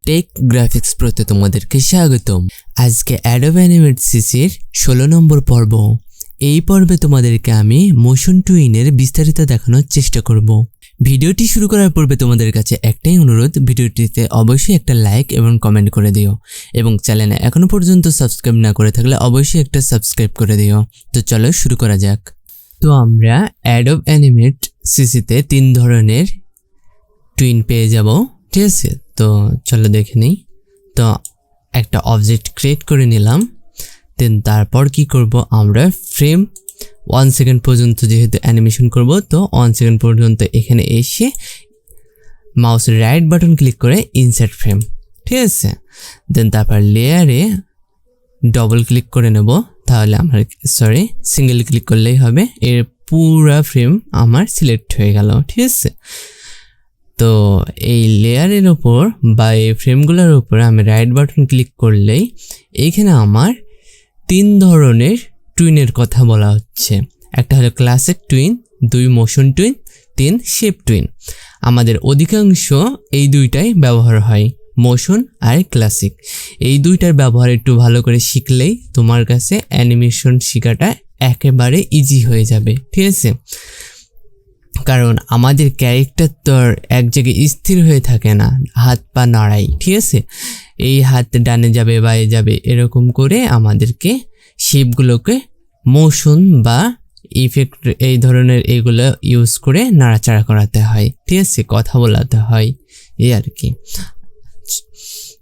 Take graphics প্রতে তোমাদেরকে স্বাগতম। আজকে Adobe Animate CCর 16 নম্বর পর্ব। এই পর্বে তোমাদেরকে আমি মোশন টুইনের বিস্তারিত দেখানোর চেষ্টা করব। ভিডিওটি শুরু করার পূর্বে তোমাদের কাছে একটাই অনুরোধ, ভিডিওটিতে অবশ্যই একটা লাইক এবং কমেন্ট করে দিও, এবং চ্যানেলে এখনো পর্যন্ত সাবস্ক্রাইব না করে থাকলে অবশ্যই একটা সাবস্ক্রাইব করে দিও। তো চলো শুরু করা যাক। তো আমরা Adobe Animate CCতে 3 ধরনের টুইন পেয়ে যাব, ঠিক আছে? তো চলো দেখে নিই। তো একটা অবজেক্ট ক্রিয়েট করে নিলাম। দেন তারপর কি করব, আমরা ফ্রেম 1 সেকেন্ড পর্যন্ত যেহেতু অ্যানিমেশন করব, তো 1 সেকেন্ড পর্যন্ত এখানে এসে মাউসের রাইট বাটন ক্লিক করে ইনসার্ট ফ্রেম, ঠিক আছে? দেন তারপর লেয়ারে ডবল ক্লিক করে নেব, তাহলে আমার সিঙ্গেল ক্লিক করলেই হবে। এর পুরো ফ্রেম আমার সিলেক্ট হয়ে গেল, ঠিক আছে? তো এই লেয়ারের ওপর বা এই ফ্রেমগুলোর উপর আমি রাইট বাটন ক্লিক করলেই এইখানে আমার 3 ধরনের টুইনের কথা বলা হচ্ছে। একটা হলো classic twin, 2 motion twin, 3 shape twin. আমাদের অধিকাংশ এই দুইটাই ব্যবহার হয়, মোশন আর ক্লাসিক। এই দুইটার ব্যবহার একটু ভালো করে শিখলেই তোমার কাছে অ্যানিমেশন শেখাটা একেবারে ইজি হয়ে যাবে, ঠিক আছে? কারণ আমাদের ক্যারেক্টার তো এক জায়গায় স্থির হয়ে থাকে না, হাত পা নাড়াই, ঠিক আছে? এই হাত ডানে যাবে বায়ে যাবে, এরকম করে আমাদেরকে শেপগুলোকে মোশন বা ইফেক্ট এই ধরনের এগুলো ইউজ করে নাড়াচাড়া করাতে হয়, ঠিক আছে? কথা বলাতে হয়, এই আর কি।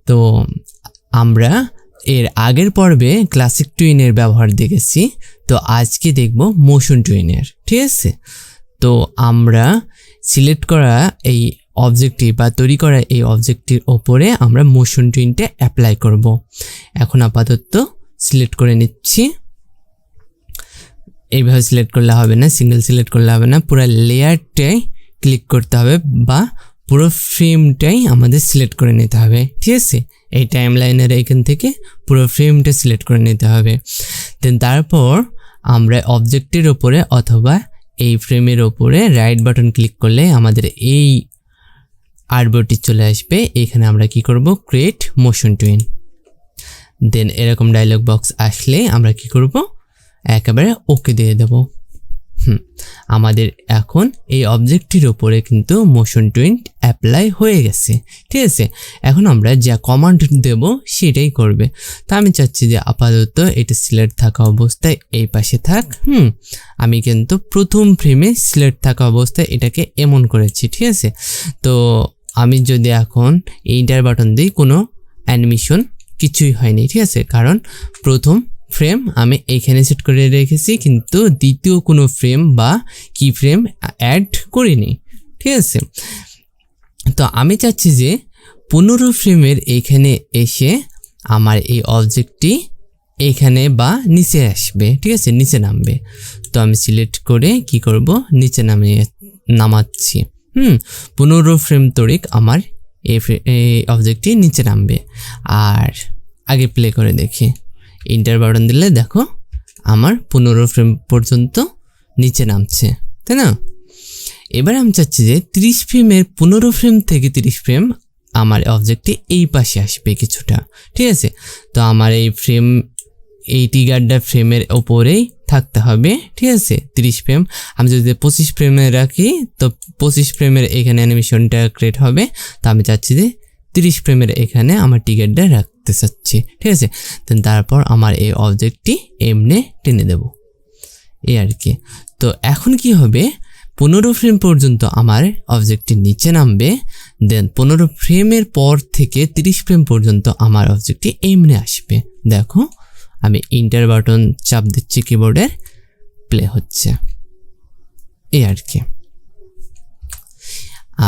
তো আমরা এর আগের পর্বে ক্লাসিক টুইনের ব্যবহার দেখেছি, তো আজকে দেখব মোশন টুইনের, ঠিক আছে? তো আমরা সিলেক্ট করা এই অবজেক্টটি বা তৈরি করা এই অবজেক্টটির ওপরে আমরা মোশন টুইনটা অ্যাপ্লাই করব। এখন আপাতত সিলেক্ট করে নিচ্ছি। এইভাবে সিলেক্ট করলে হবে না, সিঙ্গেল সিলেক্ট করলে হবে না, পুরো লেয়ারটাই ক্লিক করতে হবে বা পুরো ফ্রেমটাই আমাদের সিলেক্ট করে নিতে হবে, ঠিক আছে? এই টাইম লাইনের এখান থেকে পুরো ফ্রেমটা সিলেক্ট করে নিতে হবে। দেন তারপর আমরা অবজেক্টের ওপরে অথবা এই ফ্রেমের ওপরে রাইট বাটন ক্লিক করলে আমাদের এই আর্টবোর্ডটি চলে আসবে। এখানে আমরা কি করব, ক্রিয়েট মোশন টুইন। দেন এরকম ডায়লগ বক্স আসলে আমরা কি করব, একেবারে ওকে দিয়ে দেব। আমাদের এখন এই অবজেক্টটির ওপরে কিন্তু মোশন টুইন অ্যাপ্লাই হয়ে গেছে, ঠিক আছে? এখন আমরা যা কমান্ড দেব সেটাই করবে। তো আমি চাচ্ছি যে আপাতত এটা সিলেক্ট থাকা অবস্থায় এই পাশে থাক। আমি কিন্তু প্রথম ফ্রেমে সিলেক্ট থাকা অবস্থায় এটাকে এমন করেছি, ঠিক আছে? তো আমি যদি এখন এন্টার বাটন দিই, কোনো অ্যানিমেশন কিছুই হয়নি, ঠিক আছে? কারণ প্রথম ফ্রেম আমি এইখানে সেট করে রেখেছি, কিন্তু দ্বিতীয় কোনো ফ্রেম বা কি ফ্রেম অ্যাড করিনি, ঠিক আছে? তো আমি চাচ্ছি যে 15 ফ্রেমের এইখানে এসে আমার এই অবজেক্টটি এইখানে বা নিচে আসবে, ঠিক আছে? নিচে নামবে। তো আমি সিলেক্ট করে কি করব, নিচে নামাচ্ছি। 15 ফ্রেম তরিক আমার এই অবজেক্টটি নিচে নামবে। আর আগে প্লে করে দেখি, এন্টার বাটন দিলে দেখো আমার 15 ফ্রেম পর্যন্ত নিচে নামছে, তাই না? এবার আমি চাচ্ছি যে 30 ফ্রেমের 15 ফ্রেম থেকে 30 ফ্রেম আমার অবজেক্টটি এই পাশে আসবে কিছুটা, ঠিক আছে? তো আমার এই ফ্রেম এই টিগারটা ফ্রেমের ওপরেই থাকতে হবে, ঠিক আছে? 30 ফ্রেম আমি যদি 25 ফ্রেমে রাখি, তো 25 ফ্রেমের এখানে অ্যানিমেশনটা ক্রিয়েট হবে। তো আমি চাচ্ছি যে 30 ফ্রেমের এখানে আমার টিকেটটা রাখতে চাচ্ছি, ঠিক আছে? দেন তারপর আমার এই অবজেক্টটি এমনি টেনে দেব, এই আর কি। তো এখন কি হবে, 15 ফ্রেম পর্যন্ত আমার অবজেক্টটি নিচে নামবে। দেন 15 ফ্রেমের পর থেকে 30 ফ্রেম পর্যন্ত আমার অবজেক্টটি এমনি আসবে। দেখো আমি এন্টার বাটন চাপ দিচ্ছি, কিবোর্ডের প্লে হচ্ছে, এই আর কি।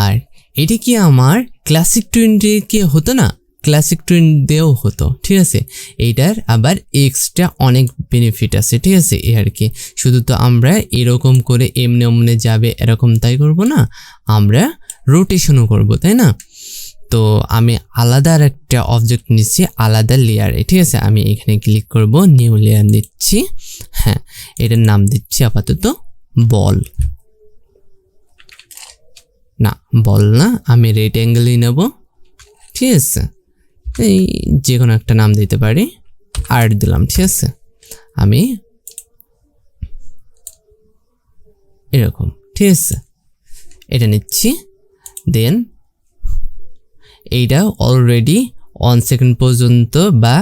আর এটি কি আমার ক্লাসিক টুইন দিয়ে হতো না, ক্লাসিক টুইন দিয়েও হতো, ঠিক আছে? এইটার আবার এক্সট্রা অনেক বেনিফিট আছে, ঠিক আছে? এই আর কি। শুধু তো আমরা এরকম করে এমনি অমনে যাবে এরকম তাই করব না, আমরা রোটেশনও করব, তাই না? তো আমি আলাদা আর একটা অবজেক্ট নিচ্ছি আলাদা লেয়ারে, ঠিক আছে? আমি এখানে ক্লিক করব, নিউ লেয়ার দিচ্ছি। হ্যাঁ, এটার নাম দিচ্ছি আপাতত বল। না বল না, আমি রেক্ট্যাঙ্গেলই নেব। ঠিক আছে, এই যে কোনো একটা নাম দিতে পারি, আর দিলাম। ঠিক আছে, আমি এরকম, ঠিক আছে, এটা নিচ্ছি। দেন এইটা অলরেডি 1 সেকেন্ড পর্যন্ত বা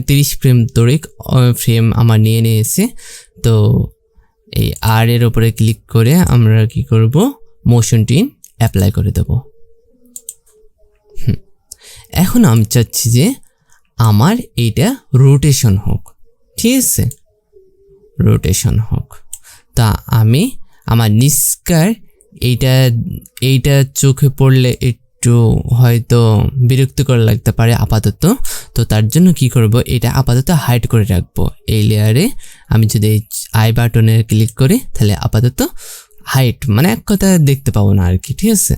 30 ফ্রেম ধরে ফ্রেম আমার নিয়ে নিয়েছে। তো এই আর এর উপরে ক্লিক করে আমরা কি করব, মোশন টুইন অ্যাপ্লাই করে দেব। এখন আমি চাচ্ছি যে আমার এইটা রোটেশন হোক। ঠিক আছে, রোটেশন হোক। তা আমি আমার নিষ্কার এইটা চোখে পড়লে একটু হয়তো বিরক্তিকর লাগতে পারে আপাতত। তো তার জন্য কি করব, এটা আপাতত হাইড করে রাখবো এই লেয়ারে। আমি যদি এই আই বাটনে ক্লিক করি তাহলে আপাতত হাইট, মানে এক কথা দেখতে পাবো না আর কি। ঠিক আছে,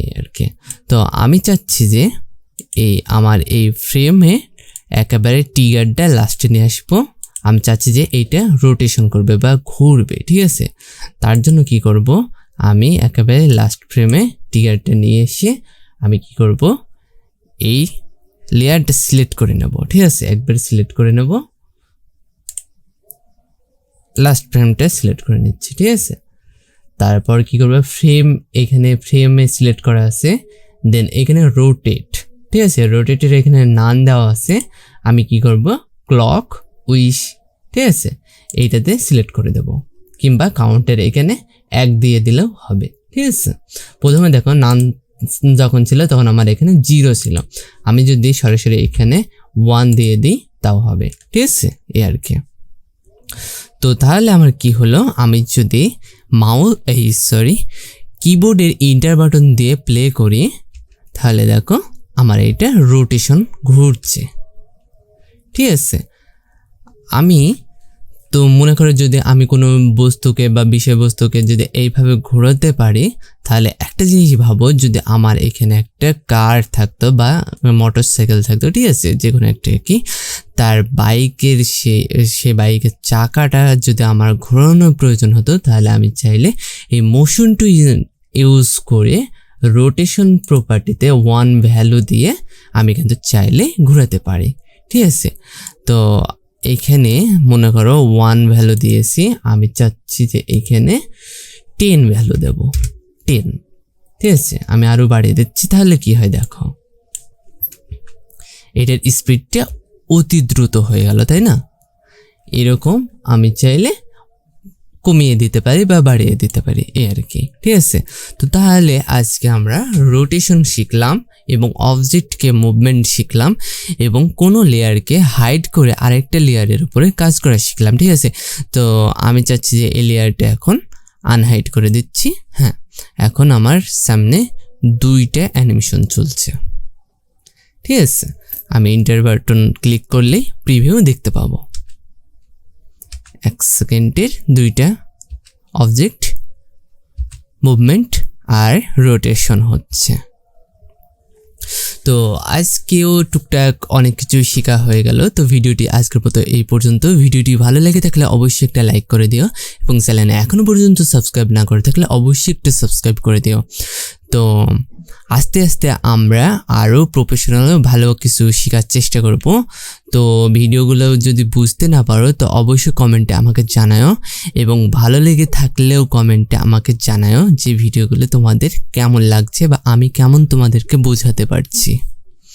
এই আর কি। তো আমি চাচ্ছি যে আমার এই ফ্রেমে একেবারে ট্রিগারটা লাস্টে নিয়ে আসবো। আমি চাচ্ছি যে এইটা রোটেশন করবে বা ঘুরবে। ঠিক আছে, তার জন্য কি করব, আমি একেবারে লাস্ট ফ্রেমে ট্রিগারটা নিয়ে এসে আমি কি করব, এই লেয়ারটা সিলেক্ট করে নেব। ঠিক আছে, একবার সিলেক্ট করে নেব, লাস্ট ফ্রেমটা সিলেক্ট করে নিচ্ছি। ঠিক আছে, তারপর কি করব, ফ্রেম, এখানে ফ্রেমে সিলেক্ট করা আছে। দেন এখানে রোটেট। ঠিক আছে, রোটেটের এখানে নাম দেওয়া আছে। আমি কি করব, ক্লক উইশ। ঠিক আছে, এইটাতে সিলেক্ট করে দেব, কিংবা কাউন্টের এখানে 1 দিয়ে দিলেও হবে। ঠিক আছে, প্রথমে দেখো নাম যখন ছিল তখন আমার এখানে 0 ছিল। আমি যদি সরাসরি এখানে 1 দিয়ে দিই তাও হবে। ঠিক আছে, এই আর কি। তো তাহলে আমার কি হলো, আমি যদি কিবোর্ডের ইন্টার বাটন দিয়ে প্লে করি তাহলে দেখো আমার এটা রোটেশন ঘুরছে। ঠিক আছে, আমি তো মনে করো যদি আমি কোনো বস্তুকে বা বিষয়বস্তুকে যদি এইভাবে ঘোরাতে পারি তাহলে একটা জিনিস ভাবো, যদি আমার এখানে একটা কার থাকতো বা মোটরসাইকেল থাকতো, ঠিক আছে, যে কোনো একটা কি, তার বাইকের সে বাইকের চাকাটা যদি আমার ঘোরানোর প্রয়োজন হতো তাহলে আমি চাইলে এই মোশন টু ইউজ করে রোটেশন প্রপার্টিতে 1 ভ্যালু দিয়ে আমি কিন্তু চাইলে ঘোরাতে পারি। ঠিক আছে, তো এখানে মনে করো 1 ভ্যালু দিয়েছি, আমি চাচ্ছি যে এখানে 10 ভ্যালু দেব, 10। ঠিক আছে, আমি আরো বাড়িয়ে দিচ্ছি, তাহলে কি হয় দেখো, এটার স্পিডটা অতি দ্রুত হয়ে গেল, তাই না? এরকম আমি চাইলে কমিয়ে দিতে পারি বা বাড়িয়ে দিতে পারি, এই আর কি। ঠিক আছে, তো তাহলে আজকে আমরা রোটেশন শিখলাম এবং অবজেক্টকে মুভমেন্ট শিখলাম এবং কোনো লেয়ারকে হাইড করে আরেকটা লেয়ারের উপরে কাজ করা শিখলাম। ঠিক আছে, তো আমি চাচ্ছি যে এই লেয়ারটা এখন আনহাইড করে দিচ্ছি। হ্যাঁ, এখন আমার সামনে 2টা অ্যানিমেশন চলছে। ঠিক আছে, আমি ইন্টার বাটন ক্লিক করলেই প্রিভিউ দেখতে পাবো। 1 সেকেন্ডের 2টা অবজেক্ট মুভমেন্ট আর রোটেশন হচ্ছে। তো আজকেও টুকটাক অনেক কিছু শেখা হয়ে গেল। তো ভিডিওটি আজকের মতো এই পর্যন্ত। ভিডিওটি ভালো লেগে থাকলে অবশ্যই একটা লাইক করে দিও এবং চ্যানেলে এখনো পর্যন্ত সাবস্ক্রাইব না করে থাকলে অবশ্যই একটা সাবস্ক্রাইব করে দিও। তো আস্তে আস্তে আমরা আরও প্রফেশনাল ভালো কিছু শেখার চেষ্টা করব। তো ভিডিওগুলো যদি বুঝতে না পারো তো অবশ্যই কমেন্টে আমাকে জানাও এবং ভালো লেগে থাকলেও কমেন্টে আমাকে জানাও যে ভিডিওগুলো তোমাদের কেমন লাগছে বা আমি কেমন তোমাদেরকে বোঝাতে পারছি।